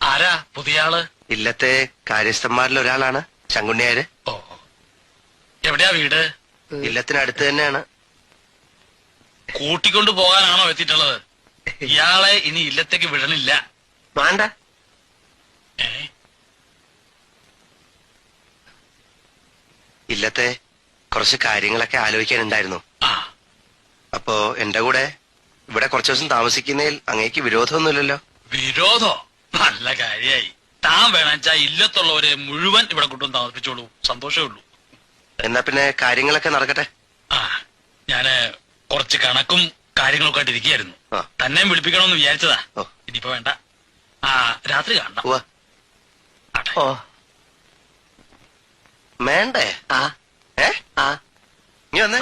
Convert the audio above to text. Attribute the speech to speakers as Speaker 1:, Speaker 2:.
Speaker 1: ആരാ പുതിയ ആള്?
Speaker 2: ഇല്ലത്തെ കാര്യസ്ഥന്മാരിൽ ഒരാളാണ് ശങ്കുണ്ണിയാര്.
Speaker 1: ഓ, എവിടെയാ വീട്?
Speaker 2: ഇല്ലത്തിനടുത്ത് തന്നെയാണ്.
Speaker 1: കൂട്ടിക്കൊണ്ടു പോകാനാണോ എത്തിയിട്ടുള്ളത്? ഇയാളെ ഇനി ഇല്ലത്തേക്ക് വിടണില്ല.
Speaker 2: വേണ്ട.
Speaker 1: ഏ?
Speaker 2: ഇല്ലത്തെ കുറച്ച് കാര്യങ്ങളൊക്കെ ആലോചിക്കാനുണ്ടായിരുന്നു.
Speaker 1: ആ,
Speaker 2: അപ്പോ എന്റെ കൂടെ ഇവിടെ കുറച്ചു ദിവസം താമസിക്കുന്നതിൽ അങ്ങേക്ക് വിരോധമൊന്നുമില്ലല്ലോ?
Speaker 1: വിരോധോ? നല്ല കാര്യായി. താൻ വേണച്ചാ ഇല്ലത്തുള്ളവരെ മുഴുവൻ ഇവിടെ കൊണ്ടുവന്ന് താമസിപ്പിച്ചോളൂ, സന്തോഷമേ ഉള്ളൂ.
Speaker 2: എന്നാ പിന്നെ കാര്യങ്ങളൊക്കെ നടക്കട്ടെ.
Speaker 1: ആ, ഞാന് കുറച്ച് കണക്കും കാര്യങ്ങളൊക്കെ ആയിട്ട് ഇരിക്കുകയായിരുന്നു.
Speaker 2: ആ.
Speaker 1: തന്നെയും വിളിപ്പിക്കണമെന്ന് വിചാരിച്ചതാ.
Speaker 2: ഓ.
Speaker 1: ഇനിയിപ്പോ വേണ്ട. ആ, രാത്രി കാണണം.
Speaker 2: ഉവ്വ.
Speaker 1: ആട്ടെ.
Speaker 2: ഓ വേണ്ടേ?
Speaker 3: ആ
Speaker 2: ഏ
Speaker 3: ആ
Speaker 2: നീ വന്നേ.